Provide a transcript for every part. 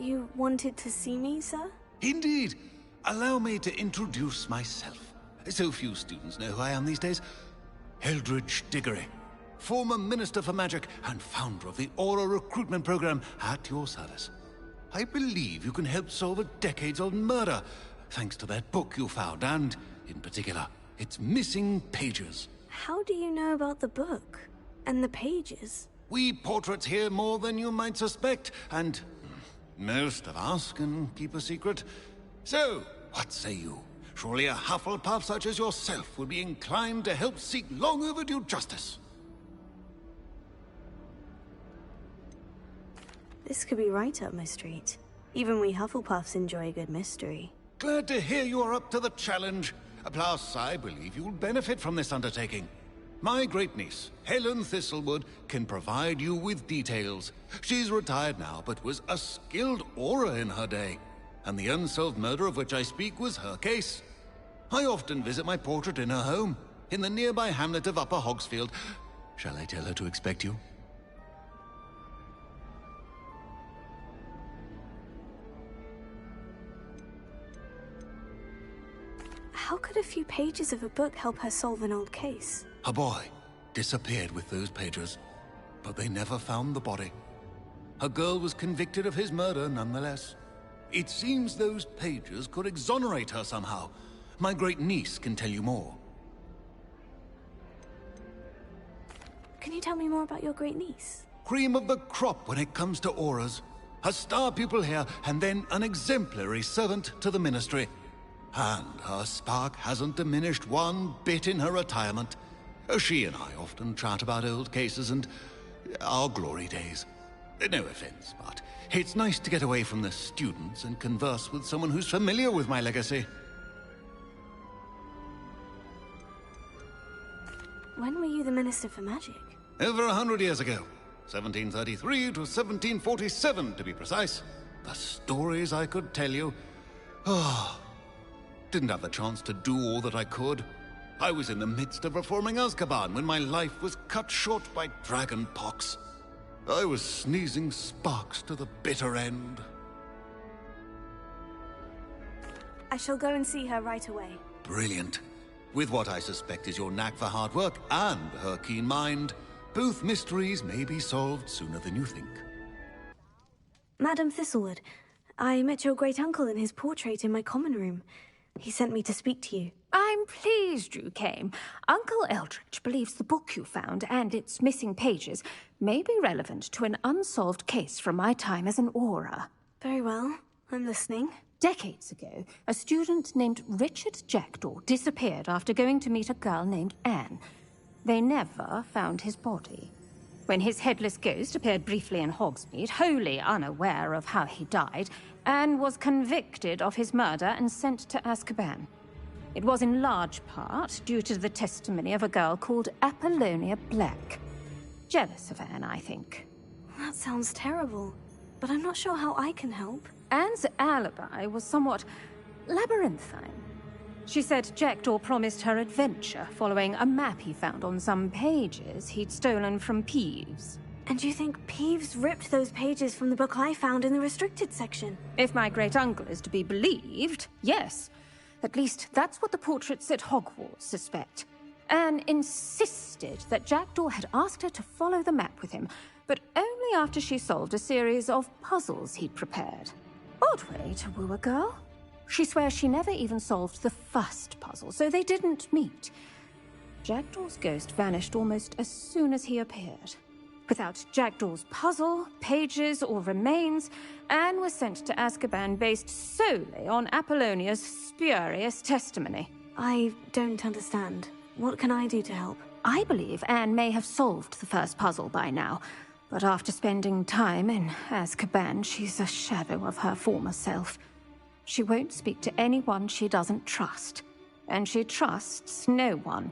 You wanted to see me, sir? Indeed. Allow me to introduce myself. So few students know who I am these days. Eldridge Diggory, former Minister for Magic and founder of the Aura recruitment program at your service. I believe you can help solve a decades-old murder, thanks to that book you found, and, in particular, its missing pages. How do you know about the book? And the pages? We portraits hear more than you might suspect, and most of us can keep a secret. So, what say you? Surely a Hufflepuff such as yourself would be inclined to help seek long overdue justice. This could be right up my street. Even we Hufflepuffs enjoy a good mystery. Glad to hear you are up to the challenge. Plus, I believe you'll benefit from this undertaking. My great-niece, Helen Thistlewood, can provide you with details. She's retired now, but was a skilled aura in her day. And the unsolved murder of which I speak was her case. I often visit my portrait in her home, in the nearby hamlet of Upper Hogsfield. Shall I tell her to expect you? How could a few pages of a book help her solve an old case? A boy disappeared with those pages, but they never found the body. A girl was convicted of his murder nonetheless. It seems those pages could exonerate her somehow. My great-niece can tell you more. Can you tell me more about your great-niece? Cream of the crop when it comes to auras. A star pupil here, and then an exemplary servant to the ministry. And her spark hasn't diminished one bit in her retirement. She and I often chat about old cases and our glory days. No offense, but it's nice to get away from the students and converse with someone who's familiar with my legacy. When were you the Minister for Magic? Over 100 years ago. 1733 to 1747, to be precise. The stories I could tell you. Didn't have the chance to do all that I could. I was in the midst of reforming Azkaban when my life was cut short by dragon pox. I was sneezing sparks to the bitter end. I shall go and see her right away. Brilliant. With what I suspect is your knack for hard work and her keen mind, both mysteries may be solved sooner than you think. Madam Thistlewood, I met your great-uncle in his portrait in my common room. He sent me to speak to you. I'm pleased you came. Uncle Eldridge believes the book you found and its missing pages may be relevant to an unsolved case from my time as an aura. Very well. I'm listening. Decades ago, a student named Richard Jackdaw disappeared after going to meet a girl named Anne. They never found his body. When his headless ghost appeared briefly in Hogsmeade, wholly unaware of how he died, Anne was convicted of his murder and sent to Azkaban. It was in large part due to the testimony of a girl called Apollonia Black. Jealous of Anne, I think. That sounds terrible, but I'm not sure how I can help. Anne's alibi was somewhat labyrinthine. She said Jackdaw promised her adventure following a map he found on some pages he'd stolen from Peeves. And you think Peeves ripped those pages from the book I found in the restricted section? If my great-uncle is to be believed, yes. At least that's what the portraits at Hogwarts suspect. Anne insisted that Jackdaw had asked her to follow the map with him, but only after she solved a series of puzzles he'd prepared. Odd way to woo a girl. She swears she never even solved the first puzzle, so they didn't meet. Jackdaw's ghost vanished almost as soon as he appeared. Without Jackdaw's puzzle, pages, or remains, Anne was sent to Azkaban based solely on Apollonia's spurious testimony. I don't understand. What can I do to help? I believe Anne may have solved the first puzzle by now, but after spending time in Azkaban, she's a shadow of her former self. She won't speak to anyone she doesn't trust, and she trusts no one.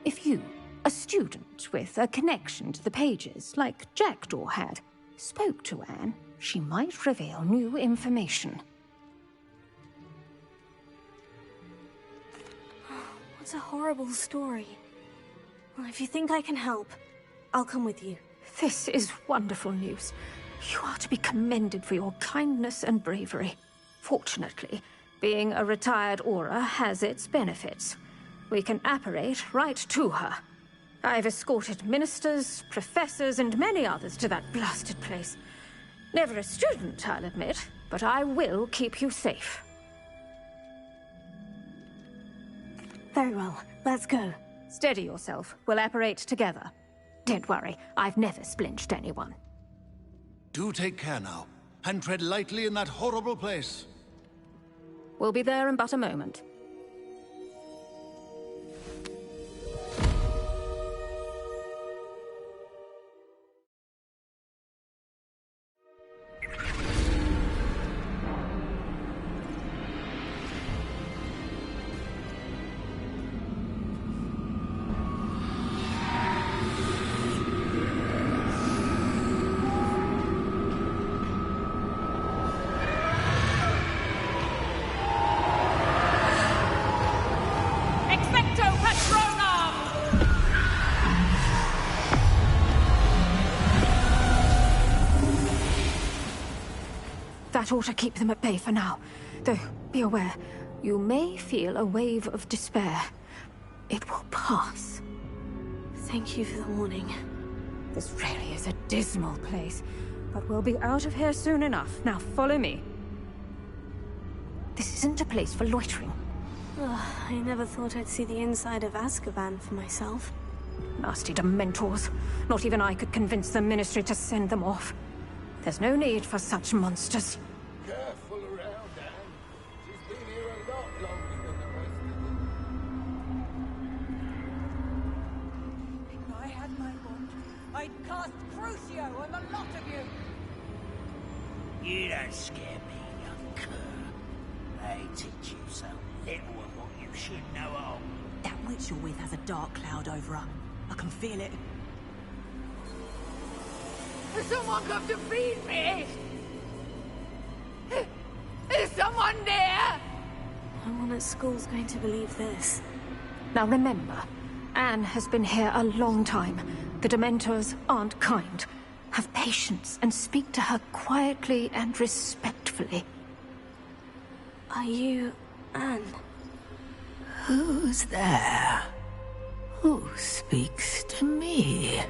If you, a student with a connection to the pages, like Jackdaw had, spoke to Anne, she might reveal new information. What a horrible story. Well, if you think I can help, I'll come with you. This is wonderful news. You are to be commended for your kindness and bravery. Fortunately, being a retired Aura has its benefits. We can apparate right to her. I've escorted ministers, professors, and many others to that blasted place. Never a student, I'll admit, but I will keep you safe. Very well. Let's go. Steady yourself. We'll apparate together. Don't worry, I've never splinched anyone. Do take care now, and tread lightly in that horrible place. We'll be there in but a moment. That ought to keep them at bay for now. Though, be aware, you may feel a wave of despair. It will pass. Thank you for the warning. This really is a dismal place, but we'll be out of here soon enough. Now follow me. This isn't a place for loitering. Ugh, I never thought I'd see the inside of Azkaban for myself. Nasty Dementors. Not even I could convince the Ministry to send them off. There's no need for such monsters. Careful around, Anne. She's been here a lot longer than the rest of them. If I had my wand, I'd cast Crucio on the lot of you! You don't scare me, young cur. They teach you so little of what you should know of. That witch you're with has a dark cloud over her. I can feel it. Has someone come to feed me? Is someone there? No one at school's going to believe this. Now remember, Anne has been here a long time. The Dementors aren't kind. Have patience and speak to her quietly and respectfully. Are you Anne? Who's there? Who speaks to me?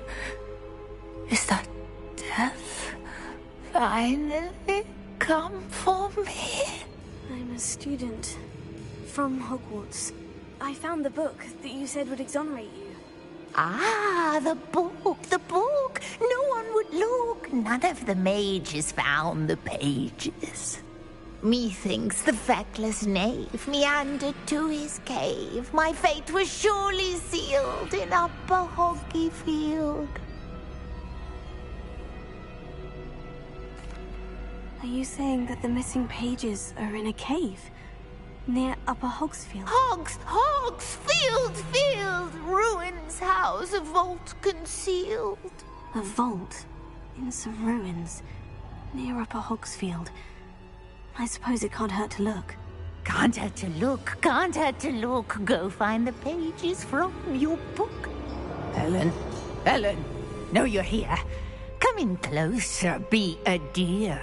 Is that death finally come for me? I'm a student from Hogwarts. I found the book that you said would exonerate you. Ah, the book, the book. No one would look. None of the mages found the pages. Methinks the feckless knave meandered to his cave. My fate was surely sealed in Upper Hoggyfield. Are you saying that the missing pages are in a cave near Upper Hogsfield? Field, ruins house, a vault concealed. A vault in some ruins near Upper Hogsfield. I suppose it can't hurt to look. Can't hurt to look, can't hurt to look. Go find the pages from your book. Helen, know you're here. Come in closer, be a dear.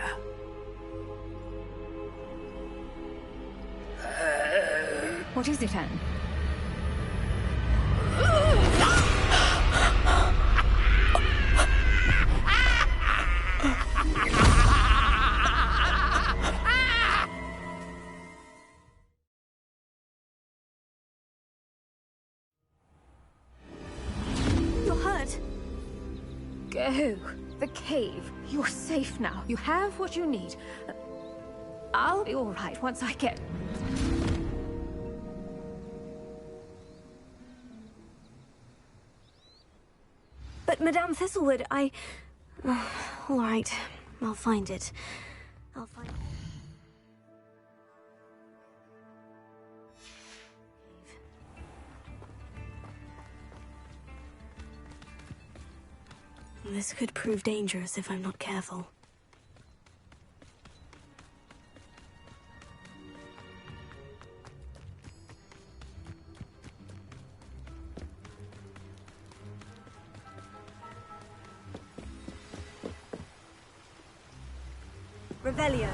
What is it, Anne? You're hurt. Go. The cave. You're safe now. You have what you need. I'll be all right once I get... But Madame Thistlewood, I... all right. I'll find it. I'll find it. This could prove dangerous if I'm not careful. Revelio.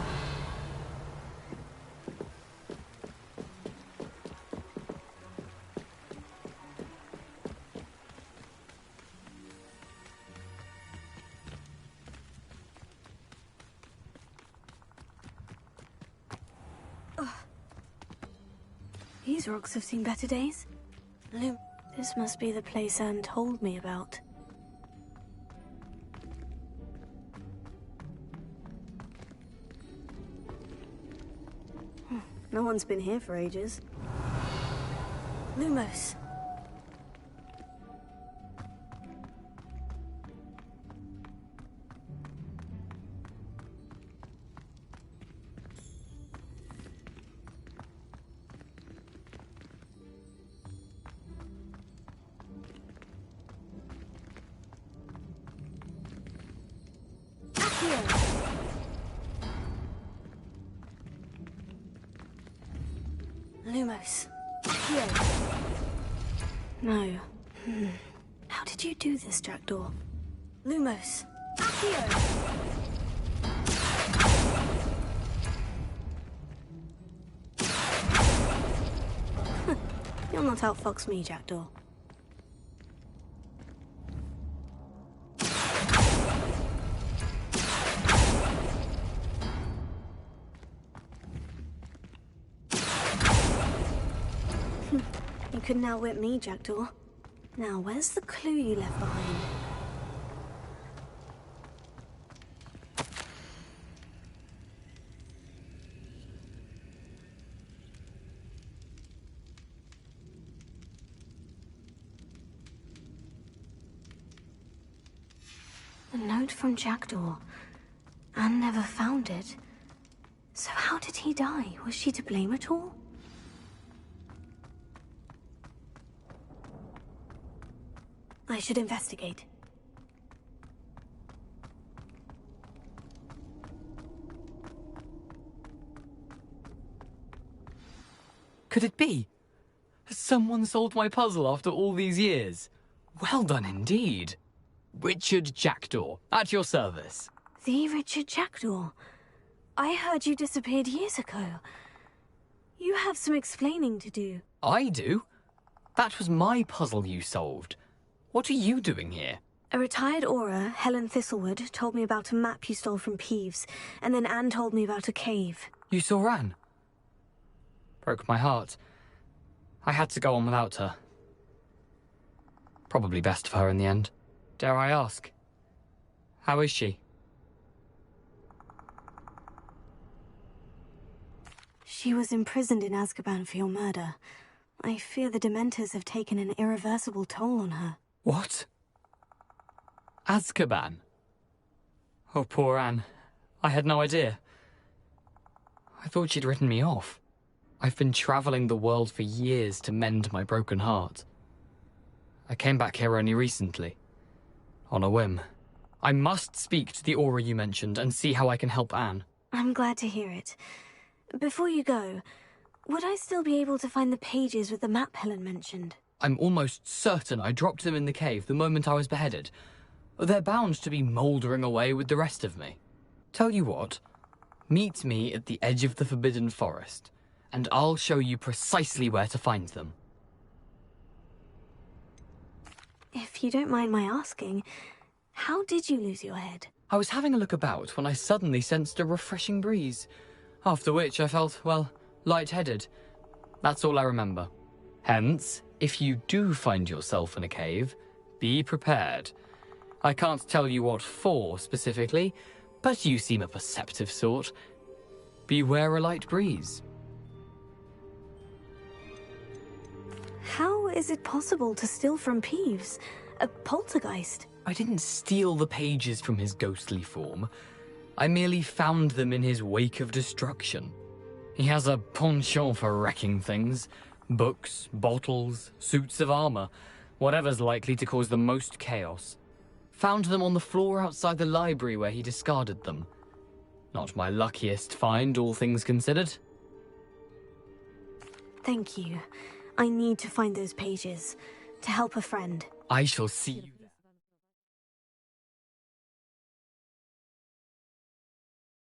These rocks have seen better days. This must be the place Anne told me about. No one's been here for ages. Lumos. Lumos. Here. No. How did you do this, Jackdaw? Lumos. Here. You'll not outfox me, Jackdaw. You couldn't outwit me, Jackdaw. Now, where's the clue you left behind? A note from Jackdaw. Anne never found it. So how did he die? Was she to blame at all? I should investigate. Could it be? Has someone solved my puzzle after all these years? Well done indeed. Richard Jackdaw, at your service. The Richard Jackdaw. I heard you disappeared years ago. You have some explaining to do. I do? That was my puzzle you solved. What are you doing here? A retired aura, Helen Thistlewood, told me about a map you stole from Peeves, and then Anne told me about a cave. You saw Anne? Broke my heart. I had to go on without her. Probably best for her in the end. Dare I ask? How is she? She was imprisoned in Azkaban for your murder. I fear the Dementors have taken an irreversible toll on her. What? Azkaban? Oh, poor Anne. I had no idea. I thought she'd written me off. I've been travelling the world for years to mend my broken heart. I came back here only recently. On a whim. I must speak to the aura you mentioned and see how I can help Anne. I'm glad to hear it. Before you go, would I still be able to find the pages with the map Helen mentioned? I'm almost certain I dropped them in the cave the moment I was beheaded. They're bound to be mouldering away with the rest of me. Tell you what, meet me at the edge of the Forbidden Forest, and I'll show you precisely where to find them. If you don't mind my asking, how did you lose your head? I was having a look about when I suddenly sensed a refreshing breeze, after which I felt, well, lightheaded. That's all I remember. Hence, if you do find yourself in a cave, be prepared. I can't tell you what for specifically, but you seem a perceptive sort. Beware a light breeze. How is it possible to steal from Peeves? A poltergeist? I didn't steal the pages from his ghostly form. I merely found them in his wake of destruction. He has a penchant for wrecking things. Books, bottles, suits of armor, whatever's likely to cause the most chaos. Found them on the floor outside the library where he discarded them. Not my luckiest find, all things considered. Thank you. I need to find those pages to help a friend. I shall see you.